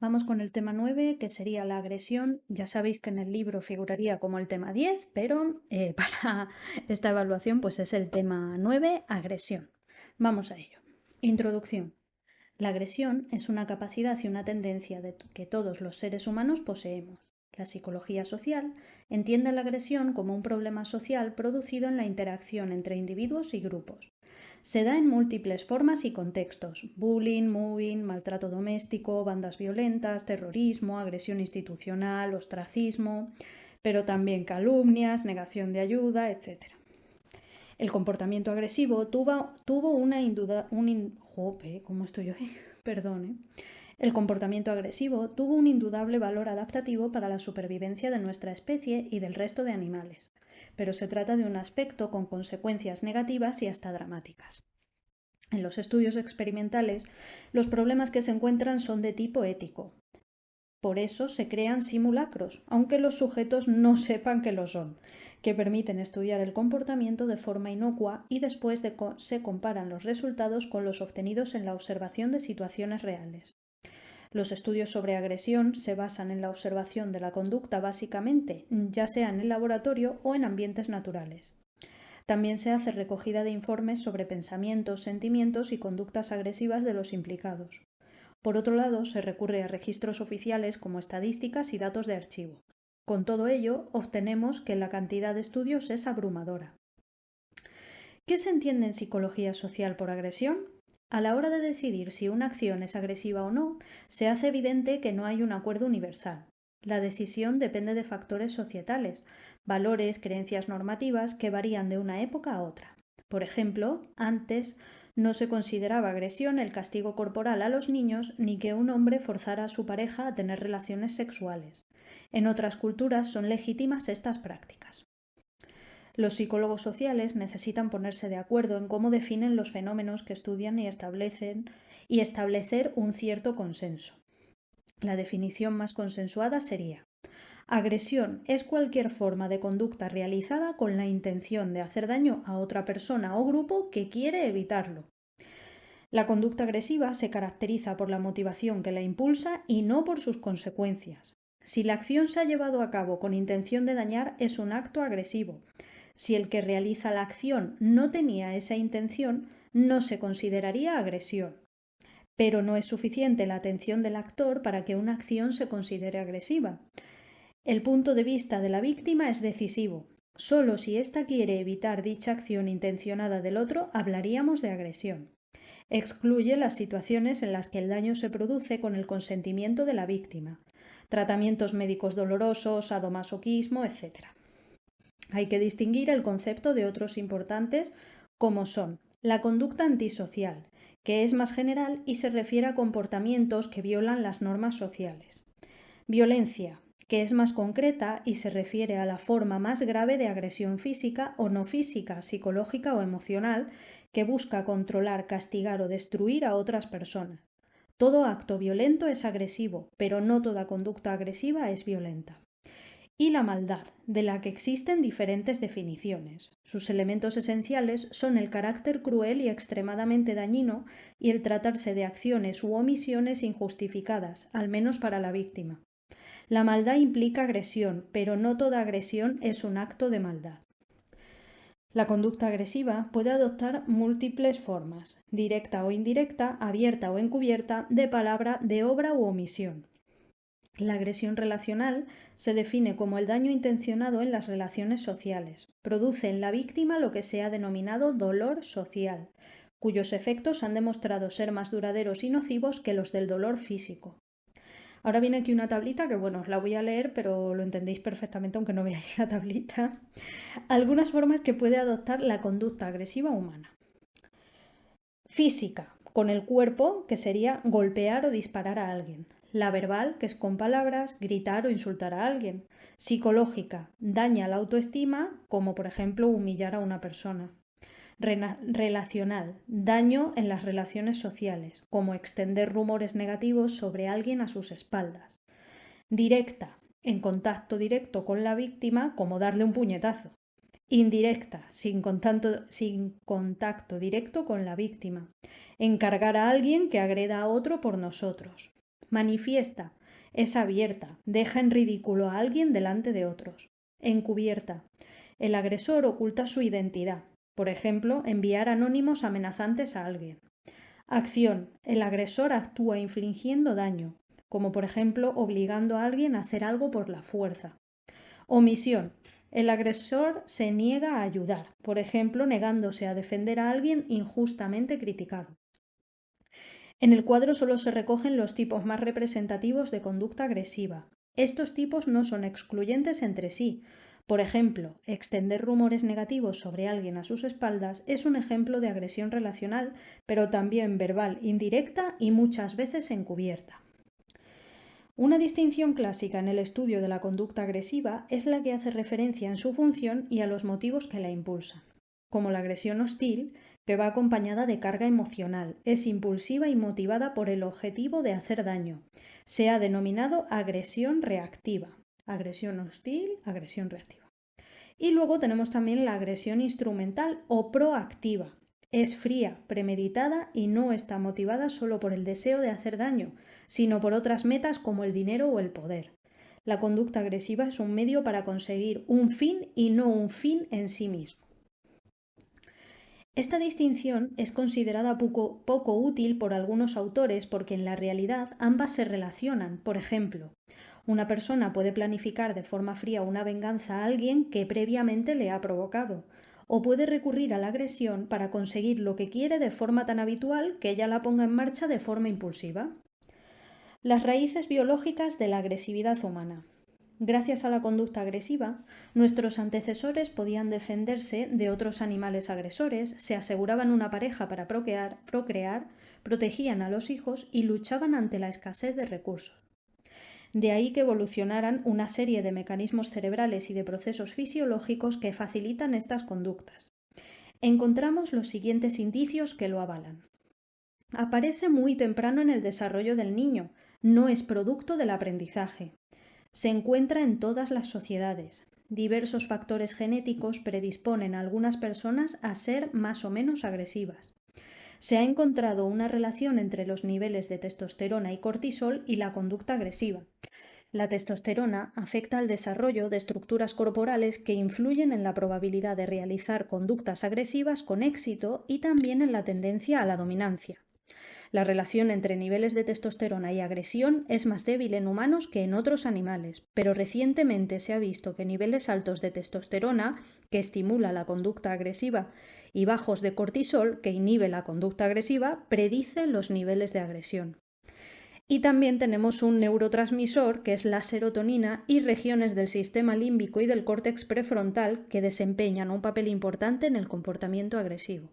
Vamos con el tema 9, que sería la agresión. Ya sabéis que en el libro figuraría como el tema 10, pero para esta evaluación pues es el tema 9, agresión. Vamos a ello. Introducción. La agresión es una capacidad y una tendencia que todos los seres humanos poseemos. La psicología social entiende la agresión como un problema social producido en la interacción entre individuos y grupos. Se da en múltiples formas y contextos: bullying, mobbing, maltrato doméstico, bandas violentas, terrorismo, agresión institucional, ostracismo, pero también calumnias, negación de ayuda, etc. El comportamiento agresivo tuvo una ¿cómo estoy hoy? Perdón, El comportamiento agresivo tuvo un indudable valor adaptativo para la supervivencia de nuestra especie y del resto de animales, pero se trata de un aspecto con consecuencias negativas y hasta dramáticas. En los estudios experimentales, los problemas que se encuentran son de tipo ético. Por eso se crean simulacros, aunque los sujetos no sepan que lo son, que permiten estudiar el comportamiento de forma inocua y después se comparan los resultados con los obtenidos en la observación de situaciones reales. Los estudios sobre agresión se basan en la observación de la conducta básicamente, ya sea en el laboratorio o en ambientes naturales. También se hace recogida de informes sobre pensamientos, sentimientos y conductas agresivas de los implicados. Por otro lado, se recurre a registros oficiales como estadísticas y datos de archivo. Con todo ello, obtenemos que la cantidad de estudios es abrumadora. ¿Qué se entiende en psicología social por agresión? A la hora de decidir si una acción es agresiva o no, se hace evidente que no hay un acuerdo universal. La decisión depende de factores societales, valores, creencias normativas que varían de una época a otra. Por ejemplo, antes no se consideraba agresión el castigo corporal a los niños ni que un hombre forzara a su pareja a tener relaciones sexuales. En otras culturas son legítimas estas prácticas. Los psicólogos sociales necesitan ponerse de acuerdo en cómo definen los fenómenos que estudian y establecer un cierto consenso. La definición más consensuada sería: agresión es cualquier forma de conducta realizada con la intención de hacer daño a otra persona o grupo que quiere evitarlo. La conducta agresiva se caracteriza por la motivación que la impulsa y no por sus consecuencias. Si la acción se ha llevado a cabo con intención de dañar, es un acto agresivo. Si el que realiza la acción no tenía esa intención, no se consideraría agresión. Pero no es suficiente la atención del actor para que una acción se considere agresiva. El punto de vista de la víctima es decisivo. Solo si ésta quiere evitar dicha acción intencionada del otro, hablaríamos de agresión. Excluye las situaciones en las que el daño se produce con el consentimiento de la víctima, tratamientos médicos dolorosos, sadomasoquismo, etc. Hay que distinguir el concepto de otros importantes como son la conducta antisocial, que es más general y se refiere a comportamientos que violan las normas sociales. Violencia, que es más concreta y se refiere a la forma más grave de agresión física o no física, psicológica o emocional, que busca controlar, castigar o destruir a otras personas. Todo acto violento es agresivo, pero no toda conducta agresiva es violenta. Y la maldad, de la que existen diferentes definiciones. Sus elementos esenciales son el carácter cruel y extremadamente dañino y el tratarse de acciones u omisiones injustificadas, al menos para la víctima. La maldad implica agresión, pero no toda agresión es un acto de maldad. La conducta agresiva puede adoptar múltiples formas: directa o indirecta, abierta o encubierta, de palabra, de obra u omisión. La agresión relacional se define como el daño intencionado en las relaciones sociales. Produce en la víctima lo que se ha denominado dolor social, cuyos efectos han demostrado ser más duraderos y nocivos que los del dolor físico. Ahora viene aquí una tablita que, bueno, os la voy a leer, pero lo entendéis perfectamente aunque no veáis la tablita. Algunas formas que puede adoptar la conducta agresiva humana. Física, con el cuerpo, que sería golpear o disparar a alguien. La verbal, que es con palabras, gritar o insultar a alguien. Psicológica, daña la autoestima, como por ejemplo humillar a una persona. Relacional, daño en las relaciones sociales, como extender rumores negativos sobre alguien a sus espaldas. Directa, en contacto directo con la víctima, como darle un puñetazo. Indirecta, sin contacto directo con la víctima. Encargar a alguien que agreda a otro por nosotros. Manifiesta, es abierta, deja en ridículo a alguien delante de otros. Encubierta, el agresor oculta su identidad, por ejemplo, enviar anónimos amenazantes a alguien. Acción, el agresor actúa infligiendo daño, como por ejemplo obligando a alguien a hacer algo por la fuerza. Omisión, el agresor se niega a ayudar, por ejemplo, negándose a defender a alguien injustamente criticado. En el cuadro solo se recogen los tipos más representativos de conducta agresiva. Estos tipos no son excluyentes entre sí. Por ejemplo, extender rumores negativos sobre alguien a sus espaldas es un ejemplo de agresión relacional, pero también verbal, indirecta y muchas veces encubierta. Una distinción clásica en el estudio de la conducta agresiva es la que hace referencia en su función y a los motivos que la impulsan, como la agresión hostil, que va acompañada de carga emocional, es impulsiva y motivada por el objetivo de hacer daño. Se ha denominado agresión reactiva. Agresión hostil, agresión reactiva. Y luego tenemos también la agresión instrumental o proactiva. Es fría, premeditada y no está motivada solo por el deseo de hacer daño, sino por otras metas como el dinero o el poder. La conducta agresiva es un medio para conseguir un fin y no un fin en sí mismo. Esta distinción es considerada poco útil por algunos autores porque en la realidad ambas se relacionan. Por ejemplo, una persona puede planificar de forma fría una venganza a alguien que previamente le ha provocado, o puede recurrir a la agresión para conseguir lo que quiere de forma tan habitual que ella la ponga en marcha de forma impulsiva. Las raíces biológicas de la agresividad humana. Gracias a la conducta agresiva, nuestros antecesores podían defenderse de otros animales agresores, se aseguraban una pareja para procrear, protegían a los hijos y luchaban ante la escasez de recursos. De ahí que evolucionaran una serie de mecanismos cerebrales y de procesos fisiológicos que facilitan estas conductas. Encontramos los siguientes indicios que lo avalan. Aparece muy temprano en el desarrollo del niño, no es producto del aprendizaje. Se encuentra en todas las sociedades. Diversos factores genéticos predisponen a algunas personas a ser más o menos agresivas. Se ha encontrado una relación entre los niveles de testosterona y cortisol y la conducta agresiva. La testosterona afecta al desarrollo de estructuras corporales que influyen en la probabilidad de realizar conductas agresivas con éxito y también en la tendencia a la dominancia. La relación entre niveles de testosterona y agresión es más débil en humanos que en otros animales, pero recientemente se ha visto que niveles altos de testosterona, que estimula la conducta agresiva, y bajos de cortisol, que inhibe la conducta agresiva, predicen los niveles de agresión. Y también tenemos un neurotransmisor, que es la serotonina, y regiones del sistema límbico y del córtex prefrontal que desempeñan un papel importante en el comportamiento agresivo.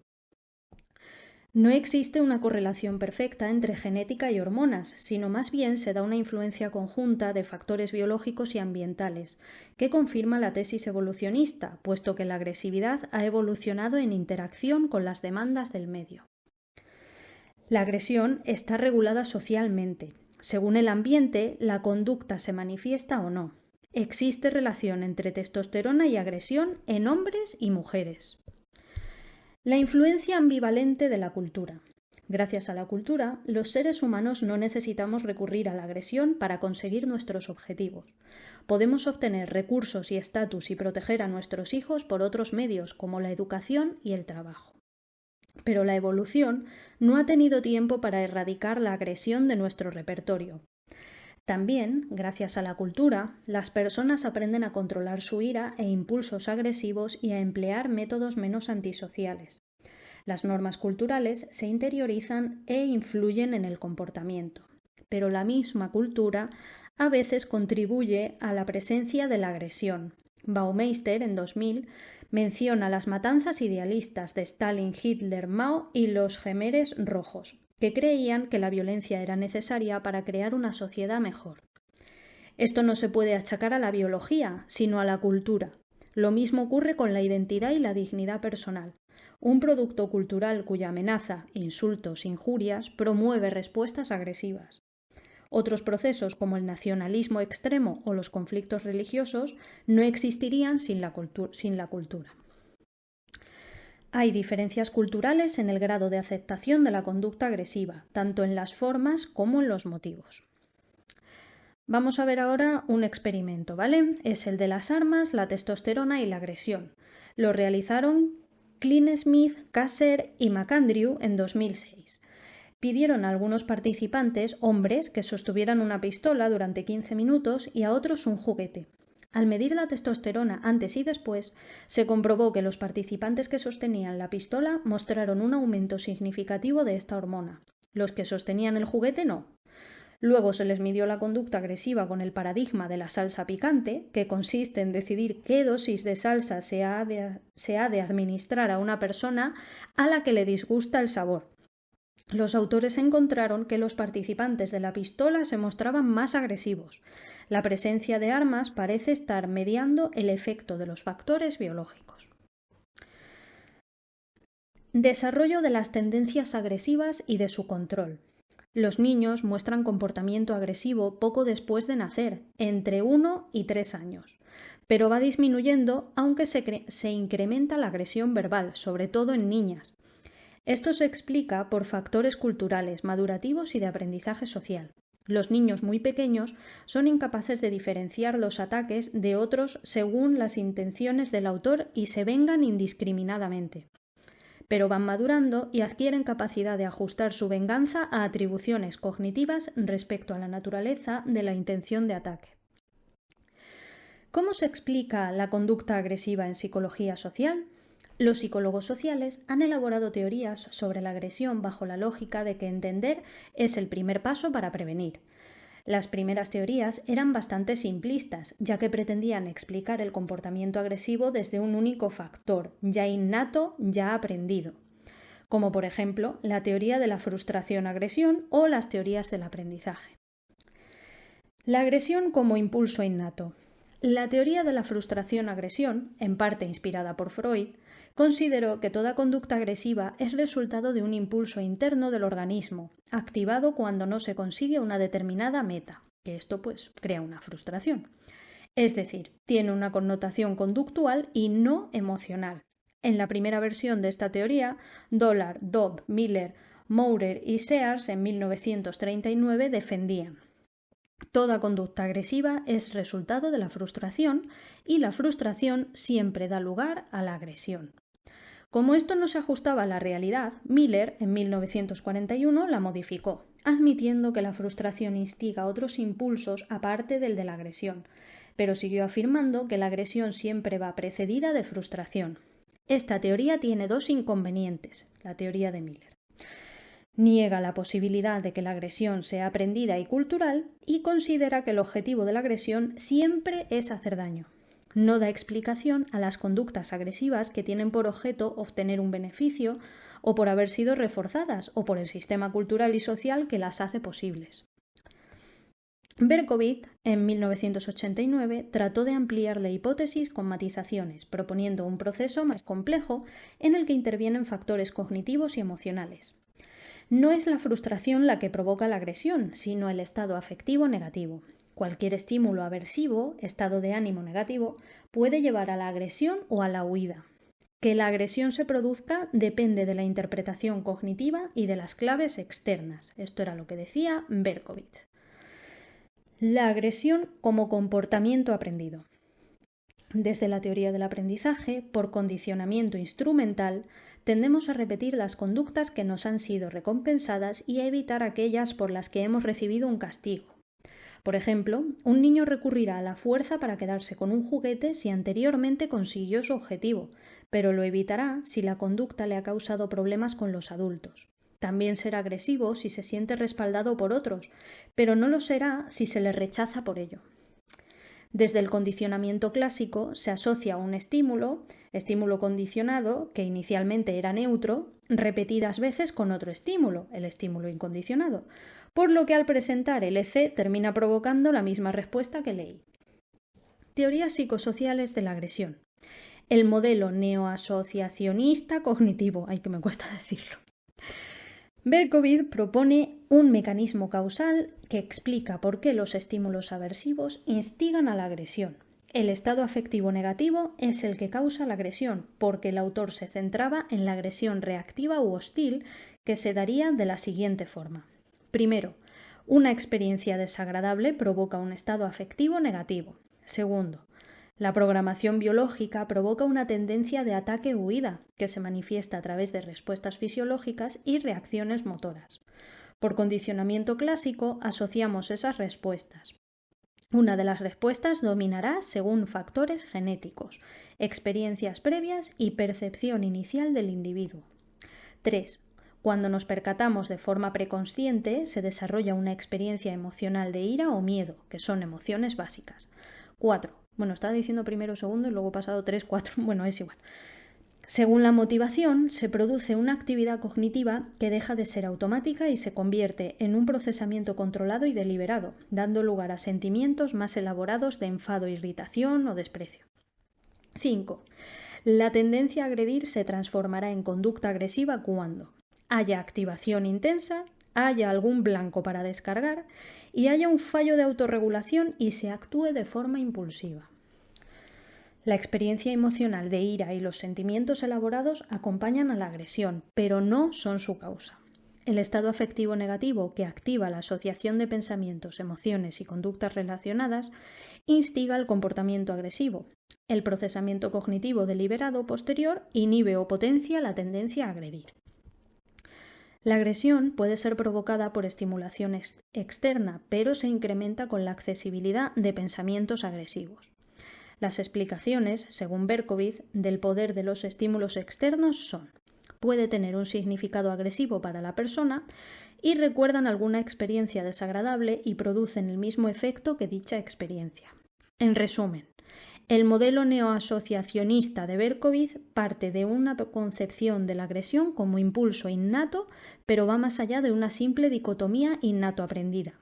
No existe una correlación perfecta entre genética y hormonas, sino más bien se da una influencia conjunta de factores biológicos y ambientales, que confirma la tesis evolucionista, puesto que la agresividad ha evolucionado en interacción con las demandas del medio. La agresión está regulada socialmente. Según el ambiente, la conducta se manifiesta o no. Existe relación entre testosterona y agresión en hombres y mujeres. La influencia ambivalente de la cultura. Gracias a la cultura, los seres humanos no necesitamos recurrir a la agresión para conseguir nuestros objetivos. Podemos obtener recursos y estatus y proteger a nuestros hijos por otros medios, como la educación y el trabajo. Pero la evolución no ha tenido tiempo para erradicar la agresión de nuestro repertorio. También, gracias a la cultura, las personas aprenden a controlar su ira e impulsos agresivos y a emplear métodos menos antisociales. Las normas culturales se interiorizan e influyen en el comportamiento, pero la misma cultura a veces contribuye a la presencia de la agresión. Baumeister, en 2000, menciona las matanzas idealistas de Stalin, Hitler, Mao y los Jemeres Rojos, que creían que la violencia era necesaria para crear una sociedad mejor. Esto no se puede achacar a la biología, sino a la cultura. Lo mismo ocurre con la identidad y la dignidad personal. Un producto cultural cuya amenaza, insultos, injurias, promueve respuestas agresivas. Otros procesos como el nacionalismo extremo o los conflictos religiosos no existirían sin la cultura. Hay diferencias culturales en el grado de aceptación de la conducta agresiva, tanto en las formas como en los motivos. Vamos a ver ahora un experimento, ¿vale? Es el de las armas, la testosterona y la agresión. Lo realizaron Kline-Smith, Kasser y McAndrew en 2006. Pidieron a algunos participantes, hombres, que sostuvieran una pistola durante 15 minutos y a otros un juguete. Al medir la testosterona antes y después, se comprobó que los participantes que sostenían la pistola mostraron un aumento significativo de esta hormona. Los que sostenían el juguete no. Luego se les midió la conducta agresiva con el paradigma de la salsa picante, que consiste en decidir qué dosis de salsa se ha de administrar a una persona a la que le disgusta el sabor. Los autores encontraron que los participantes de la pistola se mostraban más agresivos. La presencia de armas parece estar mediando el efecto de los factores biológicos. Desarrollo de las tendencias agresivas y de su control. Los niños muestran comportamiento agresivo poco después de nacer, entre 1 y 3 años, pero va disminuyendo aunque se incrementa la agresión verbal, sobre todo en niñas. Esto se explica por factores culturales, madurativos y de aprendizaje social. Los niños muy pequeños son incapaces de diferenciar los ataques de otros según las intenciones del autor y se vengan indiscriminadamente. Pero van madurando y adquieren capacidad de ajustar su venganza a atribuciones cognitivas respecto a la naturaleza de la intención de ataque. ¿Cómo se explica la conducta agresiva en psicología social? Los psicólogos sociales han elaborado teorías sobre la agresión bajo la lógica de que entender es el primer paso para prevenir. Las primeras teorías eran bastante simplistas, ya que pretendían explicar el comportamiento agresivo desde un único factor, ya innato, ya aprendido, como por ejemplo la teoría de la frustración-agresión o las teorías del aprendizaje. La agresión como impulso innato. La teoría de la frustración-agresión, en parte inspirada por Freud, consideró que toda conducta agresiva es resultado de un impulso interno del organismo, activado cuando no se consigue una determinada meta, que esto crea una frustración. Es decir, tiene una connotación conductual y no emocional. En la primera versión de esta teoría, Dollard, Dobb, Miller, Maurer y Sears en 1939 defendían: toda conducta agresiva es resultado de la frustración y la frustración siempre da lugar a la agresión. Como esto no se ajustaba a la realidad, Miller, en 1941, la modificó, admitiendo que la frustración instiga otros impulsos aparte del de la agresión, pero siguió afirmando que la agresión siempre va precedida de frustración. Esta teoría tiene dos inconvenientes, la teoría de Miller. Niega la posibilidad de que la agresión sea aprendida y cultural y considera que el objetivo de la agresión siempre es hacer daño. No da explicación a las conductas agresivas que tienen por objeto obtener un beneficio o por haber sido reforzadas o por el sistema cultural y social que las hace posibles. Berkowitz, en 1989, trató de ampliar la hipótesis con matizaciones, proponiendo un proceso más complejo en el que intervienen factores cognitivos y emocionales. No es la frustración la que provoca la agresión, sino el estado afectivo negativo. Cualquier estímulo aversivo, estado de ánimo negativo, puede llevar a la agresión o a la huida. Que la agresión se produzca depende de la interpretación cognitiva y de las claves externas. Esto era lo que decía Berkowitz. La agresión como comportamiento aprendido. Desde la teoría del aprendizaje, por condicionamiento instrumental, tendemos a repetir las conductas que nos han sido recompensadas y a evitar aquellas por las que hemos recibido un castigo. Por ejemplo, un niño recurrirá a la fuerza para quedarse con un juguete si anteriormente consiguió su objetivo, pero lo evitará si la conducta le ha causado problemas con los adultos. También será agresivo si se siente respaldado por otros, pero no lo será si se le rechaza por ello. Desde el condicionamiento clásico se asocia un estímulo condicionado, que inicialmente era neutro, repetidas veces con otro estímulo, el estímulo incondicionado, por lo que al presentar el EC termina provocando la misma respuesta que el EI. Teorías psicosociales de la agresión. El modelo neoasociacionista cognitivo, ay que me cuesta decirlo. Berkowitz propone un mecanismo causal que explica por qué los estímulos aversivos instigan a la agresión. El estado afectivo negativo es el que causa la agresión, porque el autor se centraba en la agresión reactiva u hostil, que se daría de la siguiente forma. Primero, Una experiencia desagradable provoca un estado afectivo negativo. Segundo, la programación biológica provoca una tendencia de ataque o huida, que se manifiesta a través de respuestas fisiológicas y reacciones motoras. Por condicionamiento clásico asociamos esas respuestas. Una de las respuestas dominará según factores genéticos, experiencias previas y percepción inicial del individuo. 3. Cuando nos percatamos de forma preconsciente, se desarrolla una experiencia emocional de ira o miedo, que son emociones básicas. 4. Bueno, estaba diciendo primero segundo y luego he pasado 3, 4, bueno, es igual. Según la motivación, se produce una actividad cognitiva que deja de ser automática y se convierte en un procesamiento controlado y deliberado, dando lugar a sentimientos más elaborados de enfado, irritación o desprecio. 5. La tendencia a agredir se transformará en conducta agresiva cuando haya activación intensa, haya algún blanco para descargar y haya un fallo de autorregulación y se actúe de forma impulsiva. La experiencia emocional de ira y los sentimientos elaborados acompañan a la agresión, pero no son su causa. El estado afectivo negativo, que activa la asociación de pensamientos, emociones y conductas relacionadas, instiga el comportamiento agresivo. El procesamiento cognitivo deliberado posterior inhibe o potencia la tendencia a agredir. La agresión puede ser provocada por estimulación externa, pero se incrementa con la accesibilidad de pensamientos agresivos. Las explicaciones, según Berkowitz, del poder de los estímulos externos son: puede tener un significado agresivo para la persona y recuerdan alguna experiencia desagradable y producen el mismo efecto que dicha experiencia. En resumen, el modelo neoasociacionista de Berkowitz parte de una concepción de la agresión como impulso innato, pero va más allá de una simple dicotomía innato-aprendida.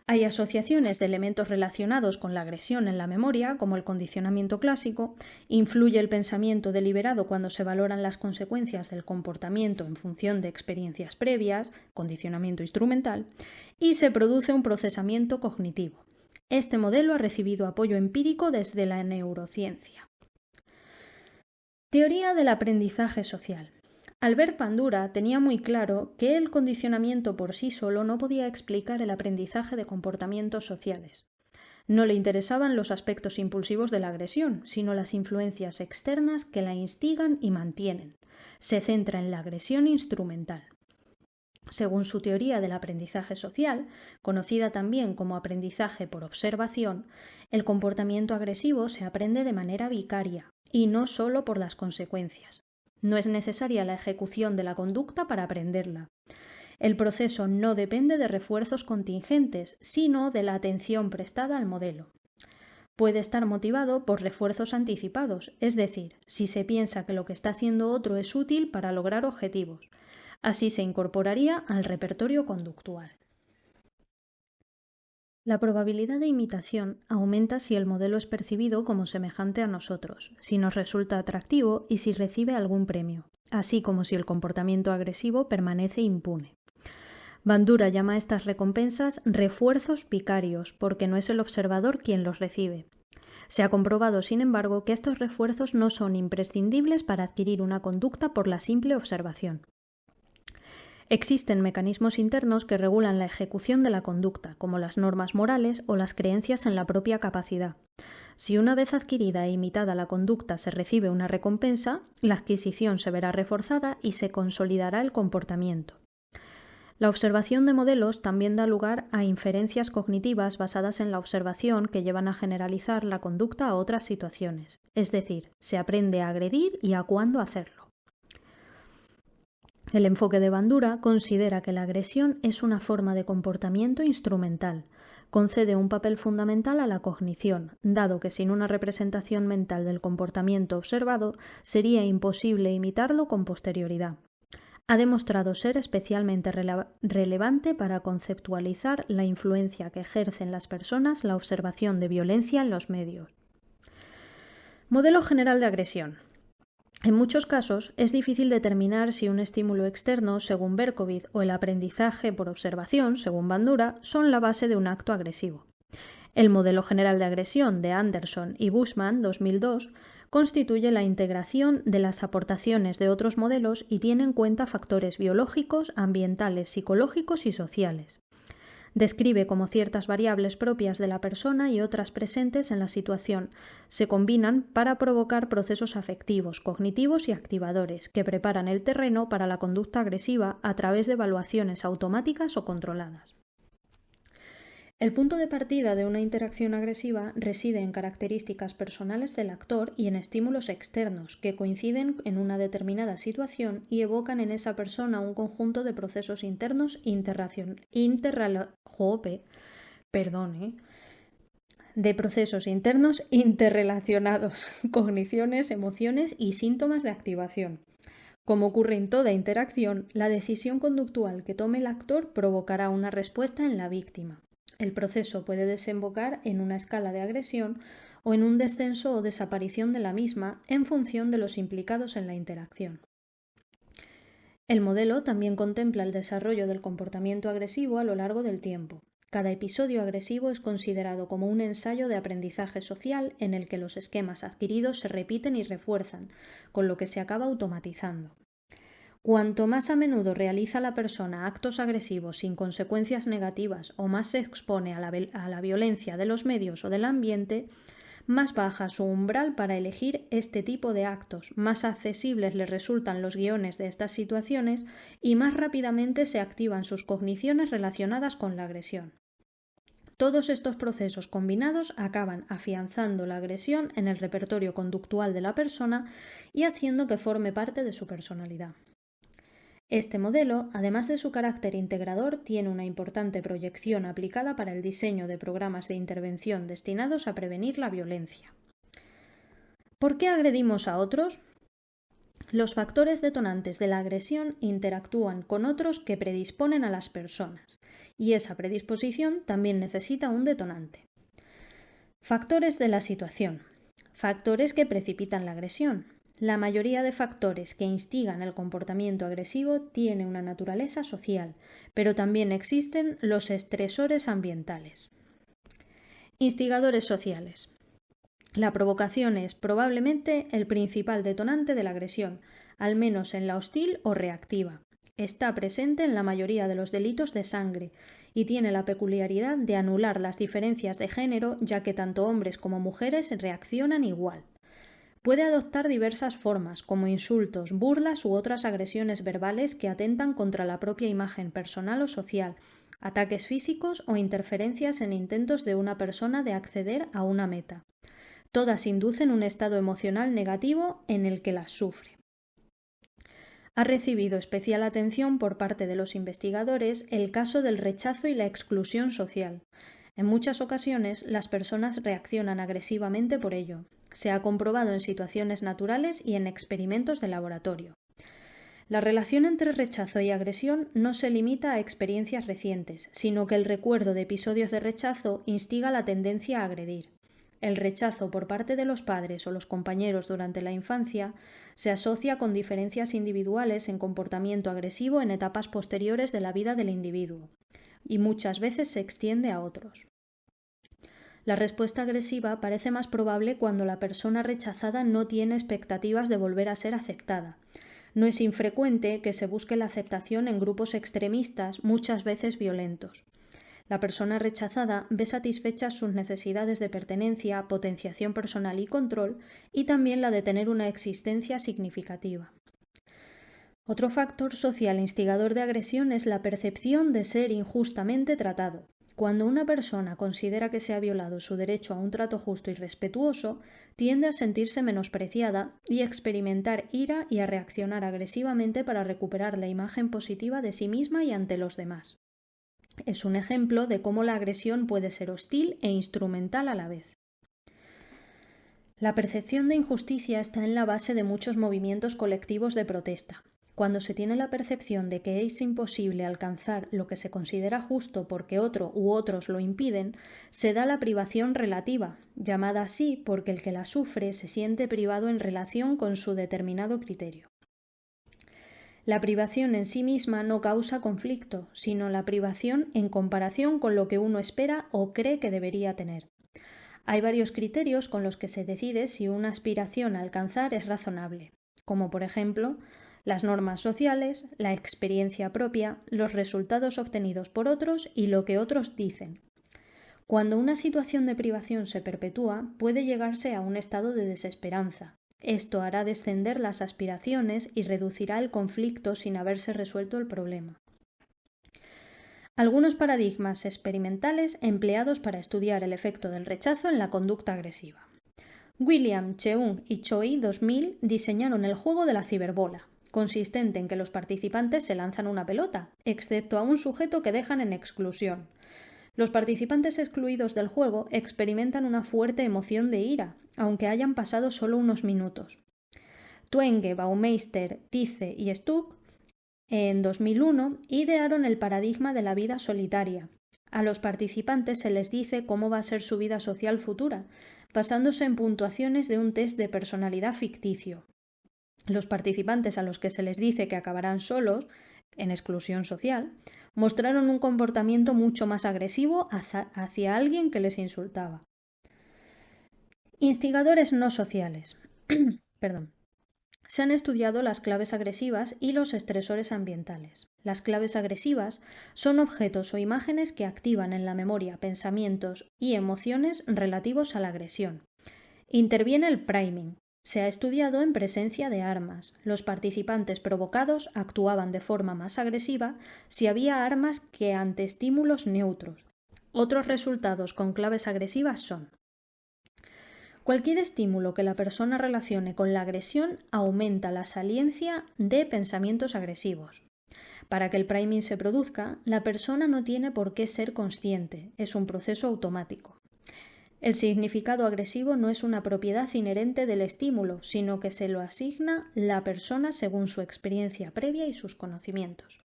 Hay asociaciones de elementos relacionados con la agresión en la memoria, como el condicionamiento clásico, influye el pensamiento deliberado cuando se valoran las consecuencias del comportamiento en función de experiencias previas, condicionamiento instrumental, y se produce un procesamiento cognitivo. Este modelo ha recibido apoyo empírico desde la neurociencia. Teoría del aprendizaje social. Albert Bandura tenía muy claro que el condicionamiento por sí solo no podía explicar el aprendizaje de comportamientos sociales. No le interesaban los aspectos impulsivos de la agresión, sino las influencias externas que la instigan y mantienen. Se centra en la agresión instrumental. Según su teoría del aprendizaje social, conocida también como aprendizaje por observación, el comportamiento agresivo se aprende de manera vicaria y no solo por las consecuencias. No es necesaria la ejecución de la conducta para aprenderla. El proceso no depende de refuerzos contingentes, sino de la atención prestada al modelo. Puede estar motivado por refuerzos anticipados, es decir, si se piensa que lo que está haciendo otro es útil para lograr objetivos. Así se incorporaría al repertorio conductual. La probabilidad de imitación aumenta si el modelo es percibido como semejante a nosotros, si nos resulta atractivo y si recibe algún premio, así como si el comportamiento agresivo permanece impune. Bandura llama a estas recompensas refuerzos vicarios, porque no es el observador quien los recibe. Se ha comprobado, sin embargo, que estos refuerzos no son imprescindibles para adquirir una conducta por la simple observación. Existen mecanismos internos que regulan la ejecución de la conducta, como las normas morales o las creencias en la propia capacidad. Si una vez adquirida e imitada la conducta se recibe una recompensa, la adquisición se verá reforzada y se consolidará el comportamiento. La observación de modelos también da lugar a inferencias cognitivas basadas en la observación que llevan a generalizar la conducta a otras situaciones, es decir, se aprende a agredir y a cuándo hacerlo. El enfoque de Bandura considera que la agresión es una forma de comportamiento instrumental. Concede un papel fundamental a la cognición, dado que sin una representación mental del comportamiento observado sería imposible imitarlo con posterioridad. Ha demostrado ser especialmente relevante para conceptualizar la influencia que ejerce en las personas la observación de violencia en los medios. Modelo general de agresión. En muchos casos es difícil determinar si un estímulo externo, según Berkowitz, o el aprendizaje por observación, según Bandura, son la base de un acto agresivo. El modelo general de agresión de Anderson y Bushman, 2002, constituye la integración de las aportaciones de otros modelos y tiene en cuenta factores biológicos, ambientales, psicológicos y sociales. Describe cómo ciertas variables propias de la persona y otras presentes en la situación se combinan para provocar procesos afectivos, cognitivos y activadores que preparan el terreno para la conducta agresiva a través de evaluaciones automáticas o controladas. El punto de partida de una interacción agresiva reside en características personales del actor y en estímulos externos que coinciden en una determinada situación y evocan en esa persona un conjunto de procesos internos interrelacionados, cogniciones, emociones y síntomas de activación. Como ocurre en toda interacción, la decisión conductual que tome el actor provocará una respuesta en la víctima. El proceso puede desembocar en una escala de agresión o en un descenso o desaparición de la misma en función de los implicados en la interacción. El modelo también contempla el desarrollo del comportamiento agresivo a lo largo del tiempo. Cada episodio agresivo es considerado como un ensayo de aprendizaje social en el que los esquemas adquiridos se repiten y refuerzan, con lo que se acaba automatizando. Cuanto más a menudo realiza la persona actos agresivos sin consecuencias negativas o más se expone a la violencia de los medios o del ambiente, más baja su umbral para elegir este tipo de actos, más accesibles le resultan los guiones de estas situaciones y más rápidamente se activan sus cogniciones relacionadas con la agresión. Todos estos procesos combinados acaban afianzando la agresión en el repertorio conductual de la persona y haciendo que forme parte de su personalidad. Este modelo, además de su carácter integrador, tiene una importante proyección aplicada para el diseño de programas de intervención destinados a prevenir la violencia. ¿Por qué agredimos a otros? Los factores detonantes de la agresión interactúan con otros que predisponen a las personas, y esa predisposición también necesita un detonante. Factores de la situación. Factores que precipitan la agresión. La mayoría de factores que instigan el comportamiento agresivo tiene una naturaleza social, pero también existen los estresores ambientales. Instigadores sociales. La provocación es probablemente el principal detonante de la agresión, al menos en la hostil o reactiva. Está presente en la mayoría de los delitos de sangre y tiene la peculiaridad de anular las diferencias de género, ya que tanto hombres como mujeres reaccionan igual. Puede adoptar diversas formas, como insultos, burlas u otras agresiones verbales que atentan contra la propia imagen personal o social, ataques físicos o interferencias en intentos de una persona de acceder a una meta. Todas inducen un estado emocional negativo en el que las sufre. Ha recibido especial atención por parte de los investigadores el caso del rechazo y la exclusión social. En muchas ocasiones, las personas reaccionan agresivamente por ello. Se ha comprobado en situaciones naturales y en experimentos de laboratorio. La relación entre rechazo y agresión no se limita a experiencias recientes, sino que el recuerdo de episodios de rechazo instiga la tendencia a agredir. El rechazo por parte de los padres o los compañeros durante la infancia se asocia con diferencias individuales en comportamiento agresivo en etapas posteriores de la vida del individuo, y muchas veces se extiende a otros. La respuesta agresiva parece más probable cuando la persona rechazada no tiene expectativas de volver a ser aceptada. No es infrecuente que se busque la aceptación en grupos extremistas, muchas veces violentos. La persona rechazada ve satisfechas sus necesidades de pertenencia, potenciación personal y control, y también la de tener una existencia significativa. Otro factor social instigador de agresión es la percepción de ser injustamente tratado. Cuando una persona considera que se ha violado su derecho a un trato justo y respetuoso, tiende a sentirse menospreciada y a experimentar ira y a reaccionar agresivamente para recuperar la imagen positiva de sí misma y ante los demás. Es un ejemplo de cómo la agresión puede ser hostil e instrumental a la vez. La percepción de injusticia está en la base de muchos movimientos colectivos de protesta. Cuando se tiene la percepción de que es imposible alcanzar lo que se considera justo porque otro u otros lo impiden, se da la privación relativa, llamada así porque el que la sufre se siente privado en relación con su determinado criterio. La privación en sí misma no causa conflicto, sino la privación en comparación con lo que uno espera o cree que debería tener. Hay varios criterios con los que se decide si una aspiración a alcanzar es razonable, como por ejemplo, las normas sociales, la experiencia propia, los resultados obtenidos por otros y lo que otros dicen. Cuando una situación de privación se perpetúa, puede llegarse a un estado de desesperanza. Esto hará descender las aspiraciones y reducirá el conflicto sin haberse resuelto el problema. Algunos paradigmas experimentales empleados para estudiar el efecto del rechazo en la conducta agresiva. William Cheung y Choi 2000 diseñaron el juego de la ciberbola, consistente en que los participantes se lanzan una pelota, excepto a un sujeto que dejan en exclusión. Los participantes excluidos del juego experimentan una fuerte emoción de ira, aunque hayan pasado solo unos minutos. Twenge, Baumeister, Tice y Stuck, en 2001, idearon el paradigma de la vida solitaria. A los participantes se les dice cómo va a ser su vida social futura, basándose en puntuaciones de un test de personalidad ficticio. Los participantes a los que se les dice que acabarán solos, en exclusión social, mostraron un comportamiento mucho más agresivo hacia alguien que les insultaba. Instigadores no sociales. Se han estudiado las claves agresivas y los estresores ambientales. Las claves agresivas son objetos o imágenes que activan en la memoria pensamientos y emociones relativos a la agresión. Interviene el priming. Se ha estudiado en presencia de armas. Los participantes provocados actuaban de forma más agresiva si había armas que ante estímulos neutros. Otros resultados con claves agresivas son: cualquier estímulo que la persona relacione con la agresión aumenta la saliencia de pensamientos agresivos. Para que el priming se produzca, la persona no tiene por qué ser consciente, es un proceso automático. El significado agresivo no es una propiedad inherente del estímulo, sino que se lo asigna la persona según su experiencia previa y sus conocimientos.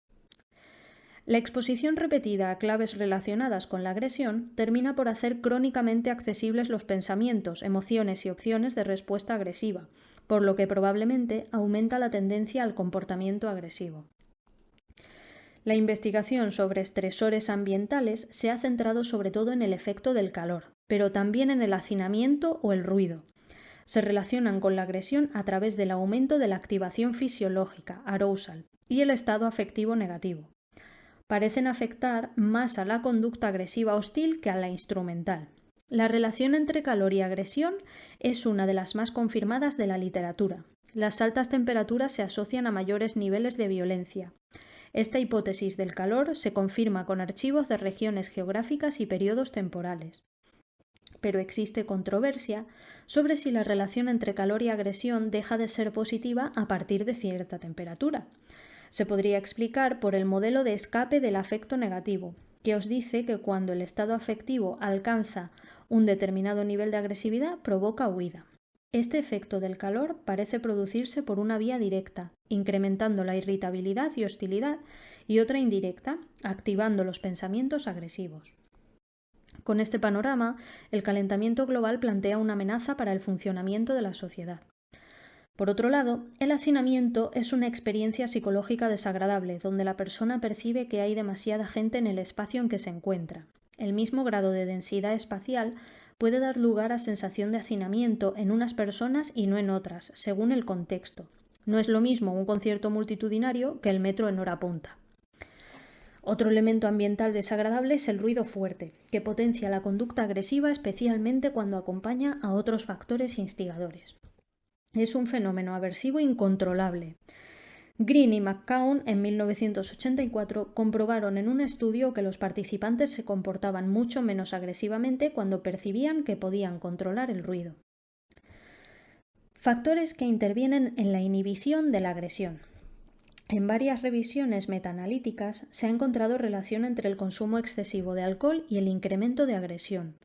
La exposición repetida a claves relacionadas con la agresión termina por hacer crónicamente accesibles los pensamientos, emociones y opciones de respuesta agresiva, por lo que probablemente aumenta la tendencia al comportamiento agresivo. La investigación sobre estresores ambientales se ha centrado sobre todo en el efecto del calor, pero también en el hacinamiento o el ruido. Se relacionan con la agresión a través del aumento de la activación fisiológica, arousal, y el estado afectivo negativo. Parecen afectar más a la conducta agresiva hostil que a la instrumental. La relación entre calor y agresión es una de las más confirmadas de la literatura. Las altas temperaturas se asocian a mayores niveles de violencia. Esta hipótesis del calor se confirma con archivos de regiones geográficas y periodos temporales. Pero existe controversia sobre si la relación entre calor y agresión deja de ser positiva a partir de cierta temperatura. Se podría explicar por el modelo de escape del afecto negativo, que os dice que cuando el estado afectivo alcanza un determinado nivel de agresividad provoca huida. Este efecto del calor parece producirse por una vía directa, incrementando la irritabilidad y hostilidad, y otra indirecta, activando los pensamientos agresivos. Con este panorama, el calentamiento global plantea una amenaza para el funcionamiento de la sociedad. Por otro lado, el hacinamiento es una experiencia psicológica desagradable, donde la persona percibe que hay demasiada gente en el espacio en que se encuentra. El mismo grado de densidad espacial puede dar lugar a sensación de hacinamiento en unas personas y no en otras, según el contexto. No es lo mismo un concierto multitudinario que el metro en hora punta. Otro elemento ambiental desagradable es el ruido fuerte, que potencia la conducta agresiva especialmente cuando acompaña a otros factores instigadores. Es un fenómeno aversivo incontrolable. Green y McCown en 1984 comprobaron en un estudio que los participantes se comportaban mucho menos agresivamente cuando percibían que podían controlar el ruido. Factores que intervienen en la inhibición de la agresión. En varias revisiones metaanalíticas se ha encontrado relación entre el consumo excesivo de alcohol y el incremento de agresión.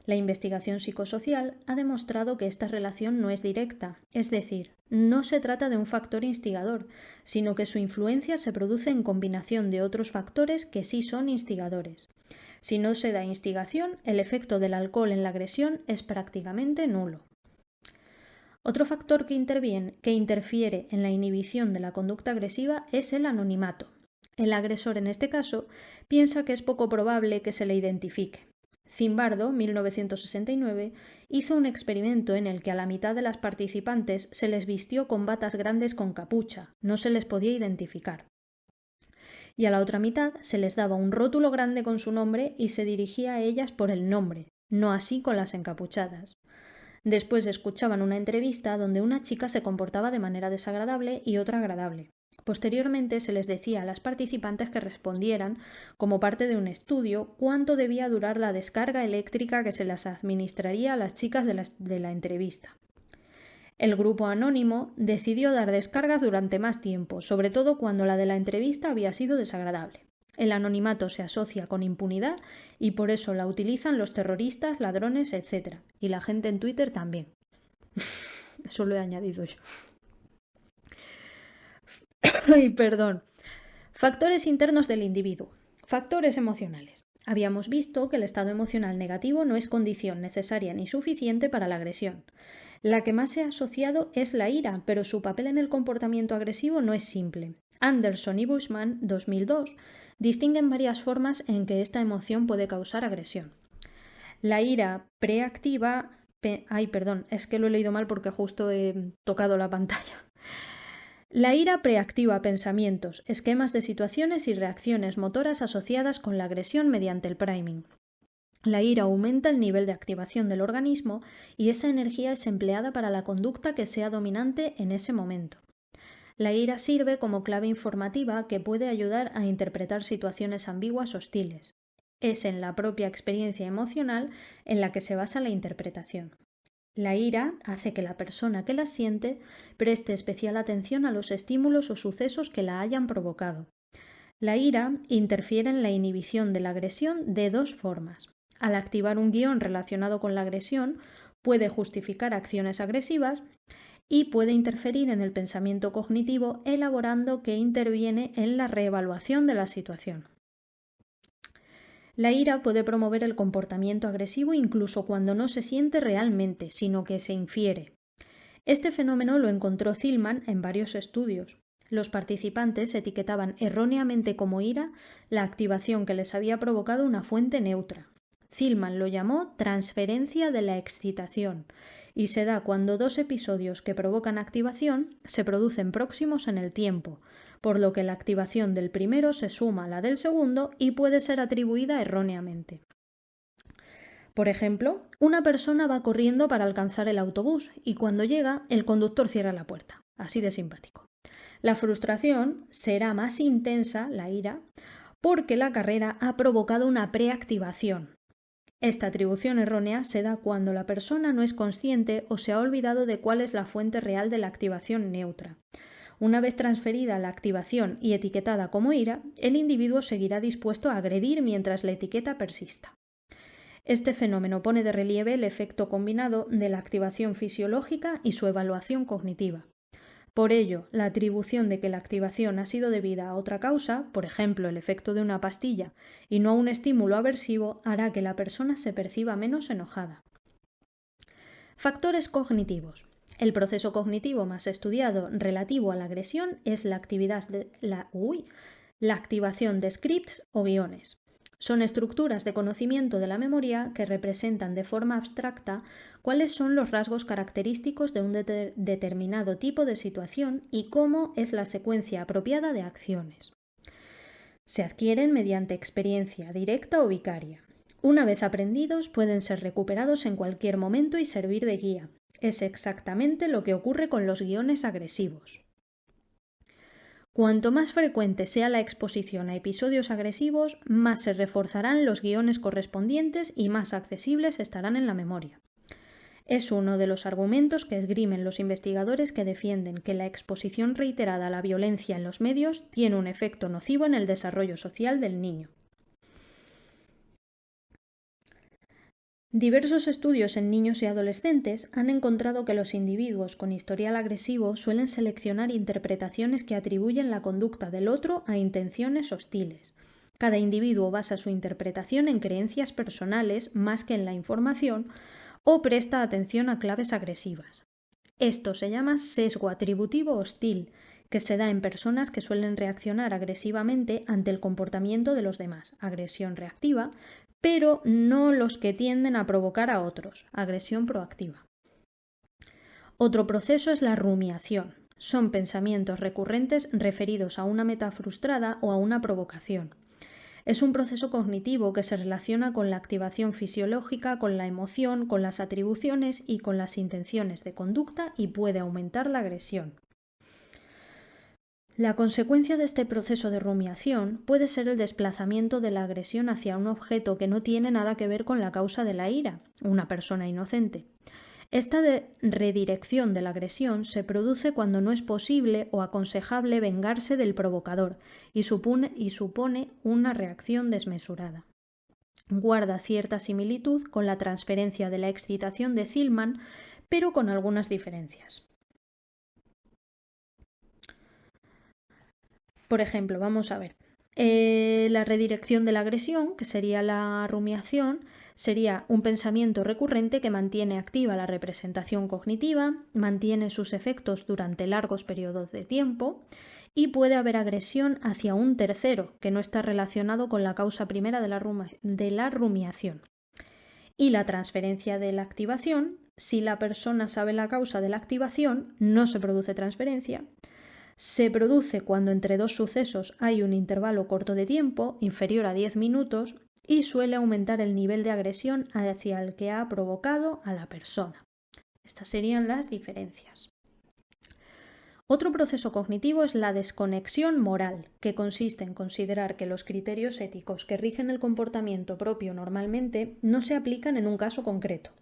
La investigación psicosocial ha demostrado que esta relación no es directa, es decir, no se trata de un factor instigador, sino que su influencia se produce en combinación de otros factores que sí son instigadores. Si no se da instigación, el efecto del alcohol en la agresión es prácticamente nulo. Otro factor que interfiere en la inhibición de la conducta agresiva es el anonimato. El agresor, en este caso, piensa que es poco probable que se le identifique. Zimbardo, 1969, hizo un experimento en el que a la mitad de las participantes se les vistió con batas grandes con capucha, no se les podía identificar. Y a la otra mitad se les daba un rótulo grande con su nombre y se dirigía a ellas por el nombre, no así con las encapuchadas. Después escuchaban una entrevista donde una chica se comportaba de manera desagradable y otra agradable. Posteriormente se les decía a las participantes que respondieran, como parte de un estudio, cuánto debía durar la descarga eléctrica que se las administraría a las chicas de la entrevista. El grupo anónimo decidió dar descargas durante más tiempo, sobre todo cuando la de la entrevista había sido desagradable. El anonimato se asocia con impunidad y por eso la utilizan los terroristas, ladrones, etc. Y la gente en Twitter también. Eso lo he añadido yo. Ay, perdón. Factores internos del individuo. Factores emocionales. Habíamos visto que el estado emocional negativo no es condición necesaria ni suficiente para la agresión. La que más se ha asociado es la ira, pero su papel en el comportamiento agresivo no es simple. Anderson y Bushman, 2002, distinguen varias formas en que esta emoción puede causar agresión. La ira preactiva... es que lo he leído mal porque justo he tocado la pantalla. La ira preactiva pensamientos, esquemas de situaciones y reacciones motoras asociadas con la agresión mediante el priming. La ira aumenta el nivel de activación del organismo y esa energía es empleada para la conducta que sea dominante en ese momento. La ira sirve como clave informativa que puede ayudar a interpretar situaciones ambiguas hostiles. Es en la propia experiencia emocional en la que se basa la interpretación. La ira hace que la persona que la siente preste especial atención a los estímulos o sucesos que la hayan provocado. La ira interfiere en la inhibición de la agresión de dos formas. Al activar un guión relacionado con la agresión, puede justificar acciones agresivas y puede interferir en el pensamiento cognitivo elaborando que interviene en la reevaluación de la situación. La ira puede promover el comportamiento agresivo incluso cuando no se siente realmente, sino que se infiere. Este fenómeno lo encontró Zielman en varios estudios. Los participantes etiquetaban erróneamente como ira la activación que les había provocado una fuente neutra. Zielman lo llamó transferencia de la excitación y se da cuando dos episodios que provocan activación se producen próximos en el tiempo, por lo que la activación del primero se suma a la del segundo y puede ser atribuida erróneamente. Por ejemplo, una persona va corriendo para alcanzar el autobús y cuando llega, el conductor cierra la puerta. Así de simpático. La frustración será más intensa, la ira, porque la carrera ha provocado una preactivación. Esta atribución errónea se da cuando la persona no es consciente o se ha olvidado de cuál es la fuente real de la activación neutra. Una vez transferida la activación y etiquetada como ira, el individuo seguirá dispuesto a agredir mientras la etiqueta persista. Este fenómeno pone de relieve el efecto combinado de la activación fisiológica y su evaluación cognitiva. Por ello, la atribución de que la activación ha sido debida a otra causa, por ejemplo el efecto de una pastilla, y no a un estímulo aversivo, hará que la persona se perciba menos enojada. Factores cognitivos. El proceso cognitivo más estudiado relativo a la agresión es la activación de scripts o guiones. Son estructuras de conocimiento de la memoria que representan de forma abstracta cuáles son los rasgos característicos de un determinado tipo de situación y cómo es la secuencia apropiada de acciones. Se adquieren mediante experiencia directa o vicaria. Una vez aprendidos, pueden ser recuperados en cualquier momento y servir de guía. Es exactamente lo que ocurre con los guiones agresivos. Cuanto más frecuente sea la exposición a episodios agresivos, más se reforzarán los guiones correspondientes y más accesibles estarán en la memoria. Es uno de los argumentos que esgrimen los investigadores que defienden que la exposición reiterada a la violencia en los medios tiene un efecto nocivo en el desarrollo social del niño. Diversos estudios en niños y adolescentes han encontrado que los individuos con historial agresivo suelen seleccionar interpretaciones que atribuyen la conducta del otro a intenciones hostiles. Cada individuo basa su interpretación en creencias personales más que en la información o presta atención a claves agresivas. Esto se llama sesgo atributivo hostil, que se da en personas que suelen reaccionar agresivamente ante el comportamiento de los demás, agresión reactiva, pero no los que tienden a provocar a otros, agresión proactiva. Otro proceso es la rumiación. Son pensamientos recurrentes referidos a una meta frustrada o a una provocación. Es un proceso cognitivo que se relaciona con la activación fisiológica, con la emoción, con las atribuciones y con las intenciones de conducta y puede aumentar la agresión. La consecuencia de este proceso de rumiación puede ser el desplazamiento de la agresión hacia un objeto que no tiene nada que ver con la causa de la ira, una persona inocente. Esta redirección de la agresión se produce cuando no es posible o aconsejable vengarse del provocador y supone una reacción desmesurada. Guarda cierta similitud con la transferencia de la excitación de Zielman, pero con algunas diferencias. Por ejemplo, vamos a ver. La redirección de la agresión, que sería la rumiación, sería un pensamiento recurrente que mantiene activa la representación cognitiva, mantiene sus efectos durante largos periodos de tiempo y puede haber agresión hacia un tercero que no está relacionado con la causa primera de la rumiación. Y la transferencia de la activación, si la persona sabe la causa de la activación, no se produce transferencia. Se produce cuando entre dos sucesos hay un intervalo corto de tiempo, inferior a 10 minutos, y suele aumentar el nivel de agresión hacia el que ha provocado a la persona. Estas serían las diferencias. Otro proceso cognitivo es la desconexión moral, que consiste en considerar que los criterios éticos que rigen el comportamiento propio normalmente no se aplican en un caso concreto.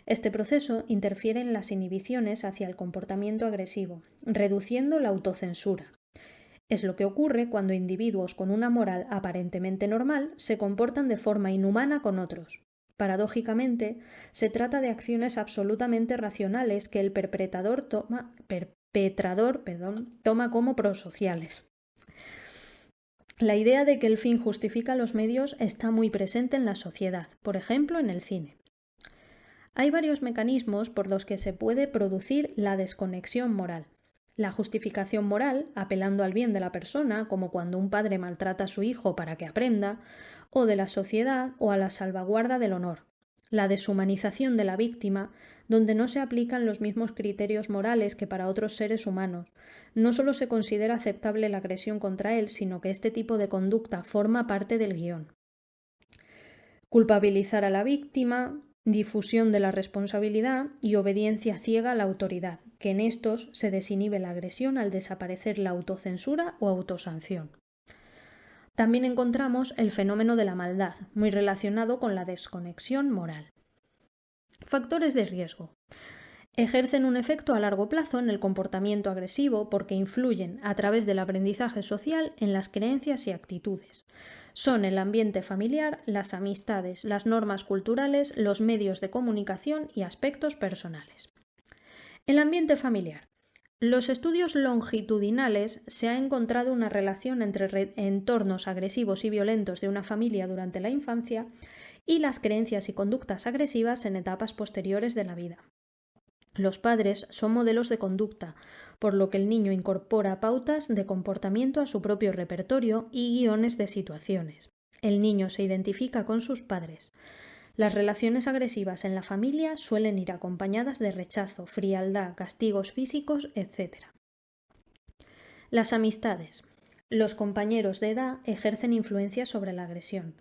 Este proceso interfiere en las inhibiciones hacia el comportamiento agresivo, reduciendo la autocensura. Es lo que ocurre cuando individuos con una moral aparentemente normal se comportan de forma inhumana con otros. Paradójicamente, se trata de acciones absolutamente racionales que el perpetrador toma como prosociales. La idea de que el fin justifica los medios está muy presente en la sociedad, por ejemplo en el cine. Hay varios mecanismos por los que se puede producir la desconexión moral. La justificación moral, apelando al bien de la persona, como cuando un padre maltrata a su hijo para que aprenda, o de la sociedad o a la salvaguarda del honor. La deshumanización de la víctima, donde no se aplican los mismos criterios morales que para otros seres humanos. No solo se considera aceptable la agresión contra él, sino que este tipo de conducta forma parte del guión. Culpabilizar a la víctima, difusión de la responsabilidad y obediencia ciega a la autoridad, que en estos se desinhibe la agresión al desaparecer la autocensura o autosanción. También encontramos el fenómeno de la maldad, muy relacionado con la desconexión moral. Factores de riesgo. Ejercen un efecto a largo plazo en el comportamiento agresivo porque influyen a través del aprendizaje social en las creencias y actitudes. Son el ambiente familiar, las amistades, las normas culturales, los medios de comunicación y aspectos personales. El ambiente familiar. Los estudios longitudinales se ha encontrado una relación entre entornos agresivos y violentos de una familia durante la infancia y las creencias y conductas agresivas en etapas posteriores de la vida. Los padres son modelos de conducta, por lo que el niño incorpora pautas de comportamiento a su propio repertorio y guiones de situaciones. El niño se identifica con sus padres. Las relaciones agresivas en la familia suelen ir acompañadas de rechazo, frialdad, castigos físicos, etc. Las amistades. Los compañeros de edad ejercen influencia sobre la agresión.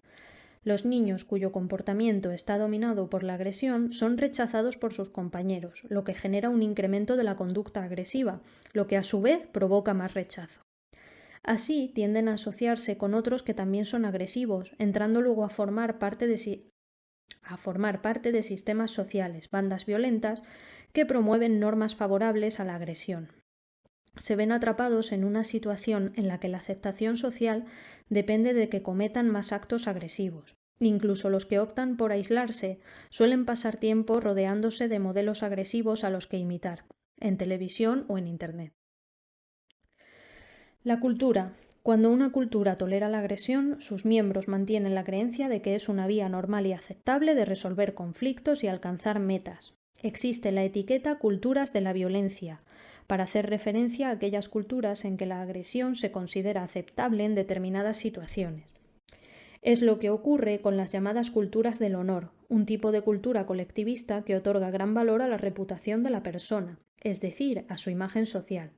Los niños cuyo comportamiento está dominado por la agresión son rechazados por sus compañeros, lo que genera un incremento de la conducta agresiva, lo que a su vez provoca más rechazo. Así tienden a asociarse con otros que también son agresivos, entrando luego a formar parte de sistemas sociales, bandas violentas, que promueven normas favorables a la agresión. Se ven atrapados en una situación en la que la aceptación social depende de que cometan más actos agresivos. Incluso los que optan por aislarse suelen pasar tiempo rodeándose de modelos agresivos a los que imitar, en televisión o en Internet. La cultura. Cuando una cultura tolera la agresión, sus miembros mantienen la creencia de que es una vía normal y aceptable de resolver conflictos y alcanzar metas. Existe la etiqueta culturas de la violencia, para hacer referencia a aquellas culturas en que la agresión se considera aceptable en determinadas situaciones. Es lo que ocurre con las llamadas culturas del honor, un tipo de cultura colectivista que otorga gran valor a la reputación de la persona, es decir, a su imagen social.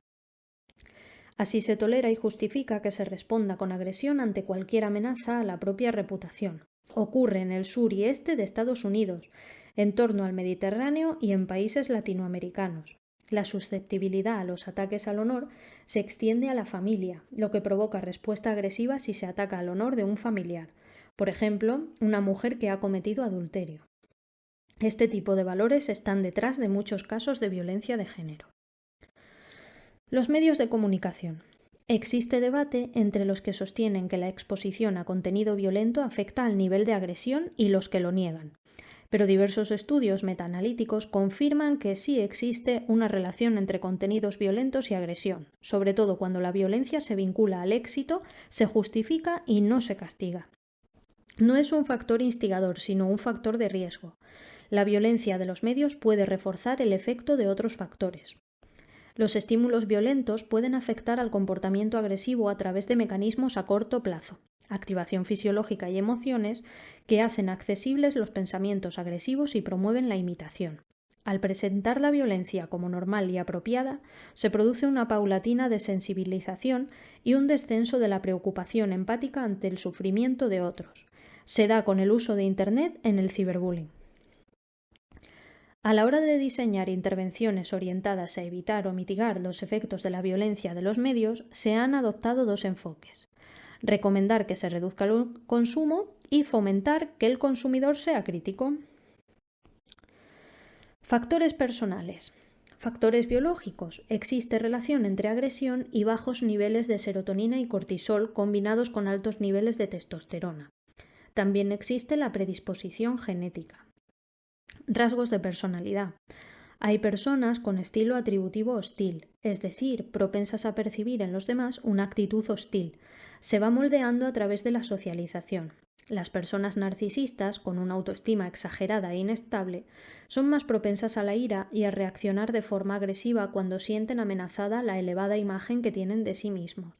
Así se tolera y justifica que se responda con agresión ante cualquier amenaza a la propia reputación. Ocurre en el sur y este de Estados Unidos, en torno al Mediterráneo y en países latinoamericanos. La susceptibilidad a los ataques al honor se extiende a la familia, lo que provoca respuesta agresiva si se ataca al honor de un familiar, por ejemplo, una mujer que ha cometido adulterio. Este tipo de valores están detrás de muchos casos de violencia de género. Los medios de comunicación. Existe debate entre los que sostienen que la exposición a contenido violento afecta al nivel de agresión y los que lo niegan. Pero diversos estudios metaanalíticos confirman que sí existe una relación entre contenidos violentos y agresión, sobre todo cuando la violencia se vincula al éxito, se justifica y no se castiga. No es un factor instigador, sino un factor de riesgo. La violencia de los medios puede reforzar el efecto de otros factores. Los estímulos violentos pueden afectar al comportamiento agresivo a través de mecanismos a corto plazo, activación fisiológica y emociones que hacen accesibles los pensamientos agresivos y promueven la imitación. Al presentar la violencia como normal y apropiada, se produce una paulatina desensibilización y un descenso de la preocupación empática ante el sufrimiento de otros. Se da con el uso de Internet en el ciberbullying. A la hora de diseñar intervenciones orientadas a evitar o mitigar los efectos de la violencia de los medios, se han adoptado dos enfoques: recomendar que se reduzca el consumo y fomentar que el consumidor sea crítico. Factores personales. Factores biológicos. Existe relación entre agresión y bajos niveles de serotonina y cortisol combinados con altos niveles de testosterona. También existe la predisposición genética. Rasgos de personalidad. Hay personas con estilo atributivo hostil, es decir, propensas a percibir en los demás una actitud hostil. Se va moldeando a través de la socialización. Las personas narcisistas, con una autoestima exagerada e inestable, son más propensas a la ira y a reaccionar de forma agresiva cuando sienten amenazada la elevada imagen que tienen de sí mismos.